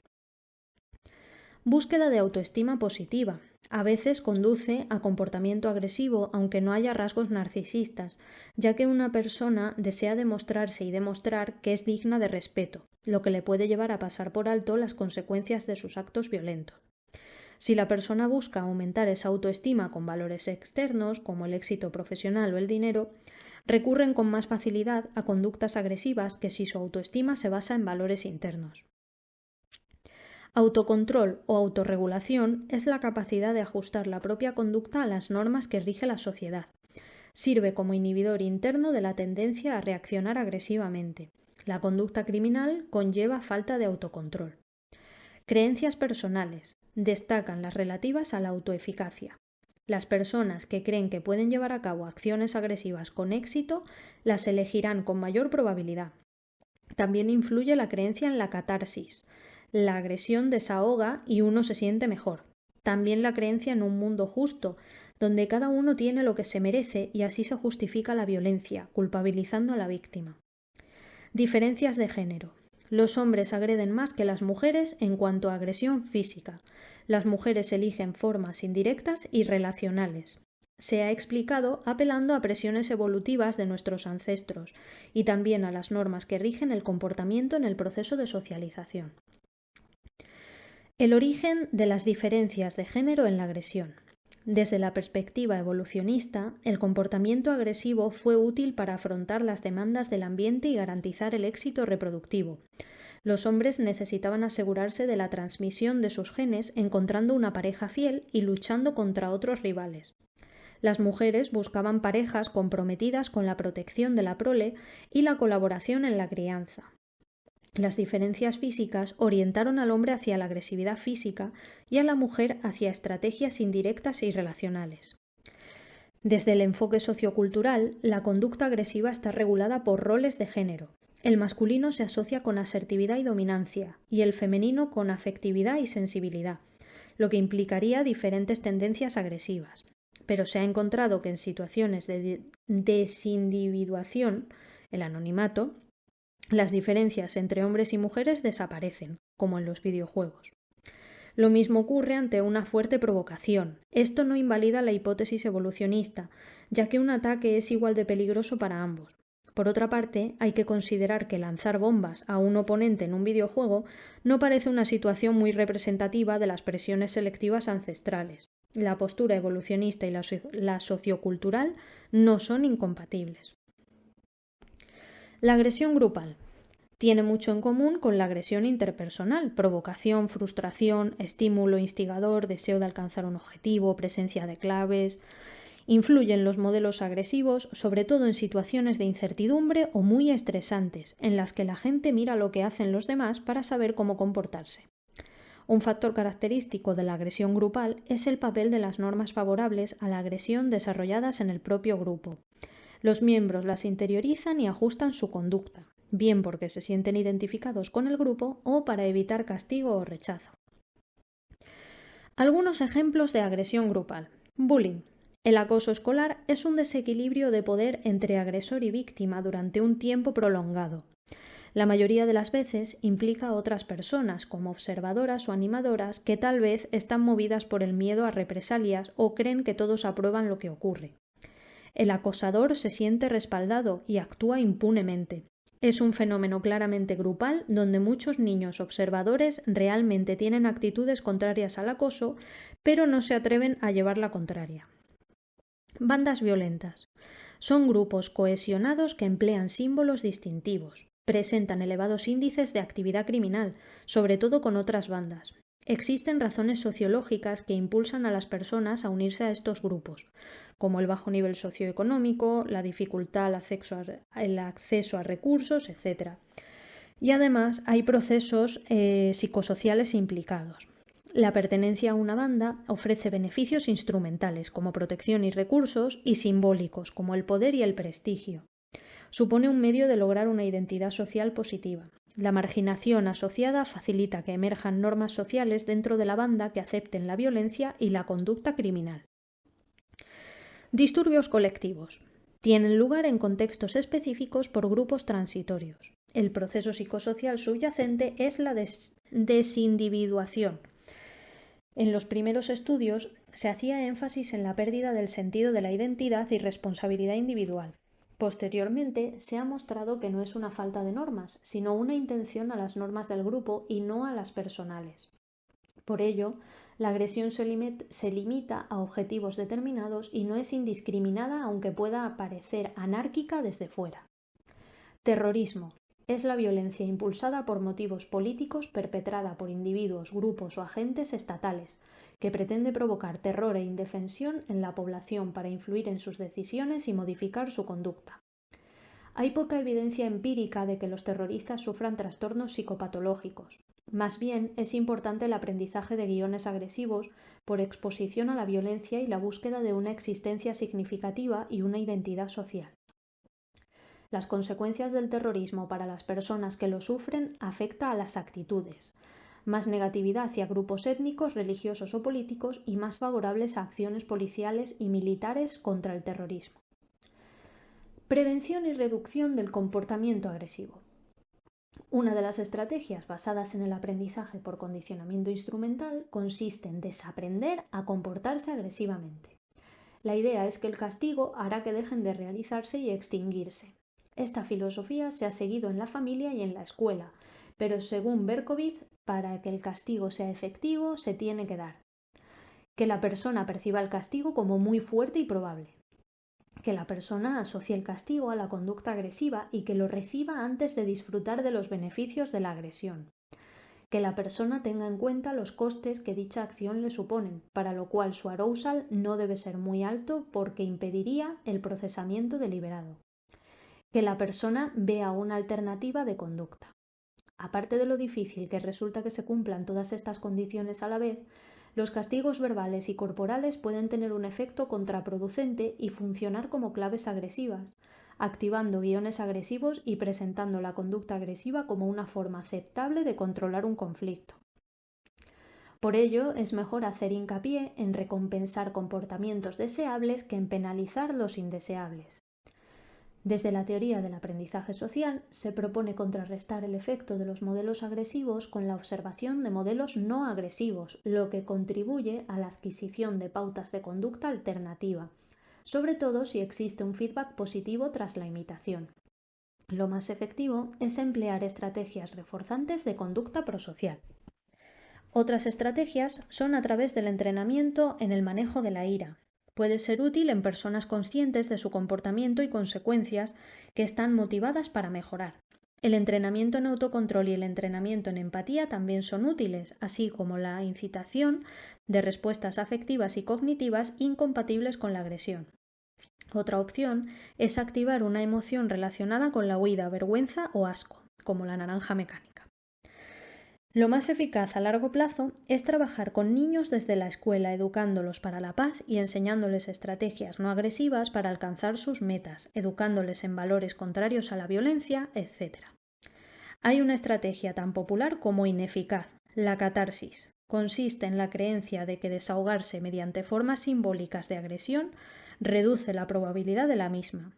Búsqueda de autoestima positiva. A veces conduce a comportamiento agresivo aunque no haya rasgos narcisistas, ya que una persona desea demostrarse y demostrar que es digna de respeto, lo que le puede llevar a pasar por alto las consecuencias de sus actos violentos. Si la persona busca aumentar esa autoestima con valores externos, como el éxito profesional o el dinero, recurren con más facilidad a conductas agresivas que si su autoestima se basa en valores internos. Autocontrol o autorregulación es la capacidad de ajustar la propia conducta a las normas que rige la sociedad. Sirve como inhibidor interno de la tendencia a reaccionar agresivamente. La conducta criminal conlleva falta de autocontrol. Creencias personales. Destacan las relativas a la autoeficacia. Las personas que creen que pueden llevar a cabo acciones agresivas con éxito las elegirán con mayor probabilidad. También influye la creencia en la catarsis. La agresión desahoga y uno se siente mejor. También la creencia en un mundo justo, donde cada uno tiene lo que se merece y así se justifica la violencia, culpabilizando a la víctima. Diferencias de género. Los hombres agreden más que las mujeres en cuanto a agresión física. Las mujeres eligen formas indirectas y relacionales. Se ha explicado apelando a presiones evolutivas de nuestros ancestros y también a las normas que rigen el comportamiento en el proceso de socialización. El origen de las diferencias de género en la agresión. Desde la perspectiva evolucionista, el comportamiento agresivo fue útil para afrontar las demandas del ambiente y garantizar el éxito reproductivo. Los hombres necesitaban asegurarse de la transmisión de sus genes encontrando una pareja fiel y luchando contra otros rivales. Las mujeres buscaban parejas comprometidas con la protección de la prole y la colaboración en la crianza. Las diferencias físicas orientaron al hombre hacia la agresividad física y a la mujer hacia estrategias indirectas y relacionales. Desde el enfoque sociocultural, la conducta agresiva está regulada por roles de género. El masculino se asocia con asertividad y dominancia, y el femenino con afectividad y sensibilidad, lo que implicaría diferentes tendencias agresivas. Pero se ha encontrado que en situaciones de desindividuación, el anonimato, las diferencias entre hombres y mujeres desaparecen, como en los videojuegos. Lo mismo ocurre ante una fuerte provocación. Esto no invalida la hipótesis evolucionista, ya que un ataque es igual de peligroso para ambos. Por otra parte, hay que considerar que lanzar bombas a un oponente en un videojuego no parece una situación muy representativa de las presiones selectivas ancestrales. La postura evolucionista y la sociocultural no son incompatibles. La agresión grupal tiene mucho en común con la agresión interpersonal: provocación, frustración, estímulo instigador, deseo de alcanzar un objetivo, presencia de claves. Influyen los modelos agresivos, sobre todo en situaciones de incertidumbre o muy estresantes, en las que la gente mira lo que hacen los demás para saber cómo comportarse. Un factor característico de la agresión grupal es el papel de las normas favorables a la agresión desarrolladas en el propio grupo. Los miembros las interiorizan y ajustan su conducta, bien porque se sienten identificados con el grupo o para evitar castigo o rechazo. Algunos ejemplos de agresión grupal. Bullying. El acoso escolar es un desequilibrio de poder entre agresor y víctima durante un tiempo prolongado. La mayoría de las veces implica a otras personas, como observadoras o animadoras, que tal vez están movidas por el miedo a represalias o creen que todos aprueban lo que ocurre. El acosador se siente respaldado y actúa impunemente. Es un fenómeno claramente grupal donde muchos niños observadores realmente tienen actitudes contrarias al acoso, pero no se atreven a llevar la contraria. Bandas violentas. Son grupos cohesionados que emplean símbolos distintivos. Presentan elevados índices de actividad criminal, sobre todo con otras bandas. Existen razones sociológicas que impulsan a las personas a unirse a estos grupos, como el bajo nivel socioeconómico, la dificultad al acceso a recursos, etc. Y además hay procesos psicosociales implicados. La pertenencia a una banda ofrece beneficios instrumentales, como protección y recursos, y simbólicos, como el poder y el prestigio. Supone un medio de lograr una identidad social positiva. La marginación asociada facilita que emerjan normas sociales dentro de la banda que acepten la violencia y la conducta criminal. Disturbios colectivos. Tienen lugar en contextos específicos por grupos transitorios. El proceso psicosocial subyacente es la desindividuación. En los primeros estudios se hacía énfasis en la pérdida del sentido de la identidad y responsabilidad individual. Posteriormente se ha mostrado que no es una falta de normas, sino una intención a las normas del grupo y no a las personales. Por ello, la agresión se limita a objetivos determinados y no es indiscriminada, aunque pueda parecer anárquica desde fuera. Terrorismo. Es la violencia impulsada por motivos políticos perpetrada por individuos, grupos o agentes estatales, que pretende provocar terror e indefensión en la población para influir en sus decisiones y modificar su conducta. Hay poca evidencia empírica de que los terroristas sufran trastornos psicopatológicos. Más bien, es importante el aprendizaje de guiones agresivos por exposición a la violencia y la búsqueda de una existencia significativa y una identidad social. Las consecuencias del terrorismo para las personas que lo sufren afecta a las actitudes. Más negatividad hacia grupos étnicos, religiosos o políticos y más favorables a acciones policiales y militares contra el terrorismo. Prevención y reducción del comportamiento agresivo. Una de las estrategias basadas en el aprendizaje por condicionamiento instrumental consiste en desaprender a comportarse agresivamente. La idea es que el castigo hará que dejen de realizarse y extinguirse. Esta filosofía se ha seguido en la familia y en la escuela, pero según Berkovits, para que el castigo sea efectivo se tiene que dar. Que la persona perciba el castigo como muy fuerte y probable. Que la persona asocie el castigo a la conducta agresiva y que lo reciba antes de disfrutar de los beneficios de la agresión. Que la persona tenga en cuenta los costes que dicha acción le suponen, para lo cual su arousal no debe ser muy alto porque impediría el procesamiento deliberado. Que la persona vea una alternativa de conducta. Aparte de lo difícil que resulta que se cumplan todas estas condiciones a la vez, los castigos verbales y corporales pueden tener un efecto contraproducente y funcionar como claves agresivas, activando guiones agresivos y presentando la conducta agresiva como una forma aceptable de controlar un conflicto. Por ello, es mejor hacer hincapié en recompensar comportamientos deseables que en penalizar los indeseables. Desde la teoría del aprendizaje social se propone contrarrestar el efecto de los modelos agresivos con la observación de modelos no agresivos, lo que contribuye a la adquisición de pautas de conducta alternativa, sobre todo si existe un feedback positivo tras la imitación. Lo más efectivo es emplear estrategias reforzantes de conducta prosocial. Otras estrategias son a través del entrenamiento en el manejo de la ira. Puede ser útil en personas conscientes de su comportamiento y consecuencias que están motivadas para mejorar. El entrenamiento en autocontrol y el entrenamiento en empatía también son útiles, así como la incitación de respuestas afectivas y cognitivas incompatibles con la agresión. Otra opción es activar una emoción relacionada con la huida, vergüenza o asco, como la naranja mecánica. Lo más eficaz a largo plazo es trabajar con niños desde la escuela, educándolos para la paz y enseñándoles estrategias no agresivas para alcanzar sus metas, educándoles en valores contrarios a la violencia, etc. Hay una estrategia tan popular como ineficaz, la catarsis. Consiste en la creencia de que desahogarse mediante formas simbólicas de agresión reduce la probabilidad de la misma.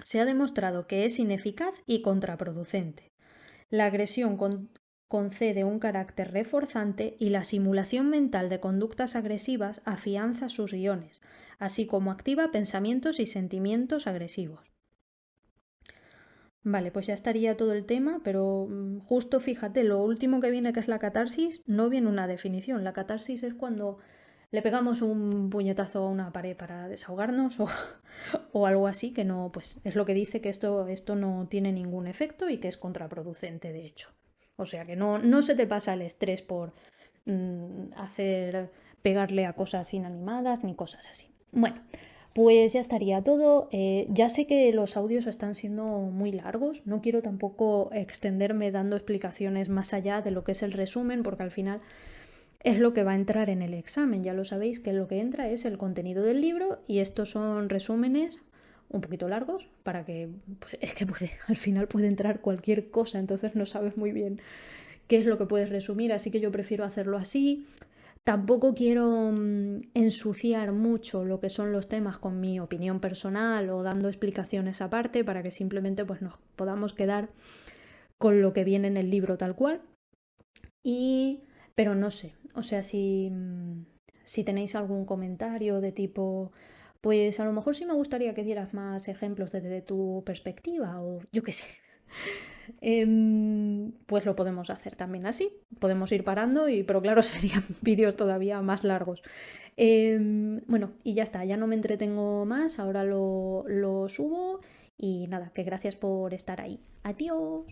Se ha demostrado que es ineficaz y contraproducente. La agresión concede un carácter reforzante y la simulación mental de conductas agresivas afianza sus guiones, así como activa pensamientos y sentimientos agresivos. Vale, pues ya estaría todo el tema, pero justo fíjate, lo último que viene, que es la catarsis, no viene una definición. La catarsis es cuando le pegamos un puñetazo a una pared para desahogarnos o algo así, que no, pues es lo que dice que esto no tiene ningún efecto y que es contraproducente, de hecho. O sea que no se te pasa el estrés por pegarle a cosas inanimadas ni cosas así. Bueno, pues ya estaría todo. Ya sé que los audios están siendo muy largos. No quiero tampoco extenderme dando explicaciones más allá de lo que es el resumen, porque al final es lo que va a entrar en el examen. Ya lo sabéis que lo que entra es el contenido del libro y estos son resúmenes un poquito largos para que pues, es que al final puede entrar cualquier cosa, entonces no sabes muy bien qué es lo que puedes resumir, así que yo prefiero hacerlo así. Tampoco quiero ensuciar mucho lo que son los temas con mi opinión personal o dando explicaciones aparte para que simplemente pues, nos podamos quedar con lo que viene en el libro tal cual. Pero no sé, o sea, si tenéis algún comentario de tipo, pues a lo mejor sí me gustaría que dieras más ejemplos desde tu perspectiva o yo qué sé. Pues lo podemos hacer también así. Podemos ir parando, pero claro, serían vídeos todavía más largos. Bueno, y ya está, ya no me entretengo más, ahora lo subo y nada, que gracias por estar ahí. Adiós.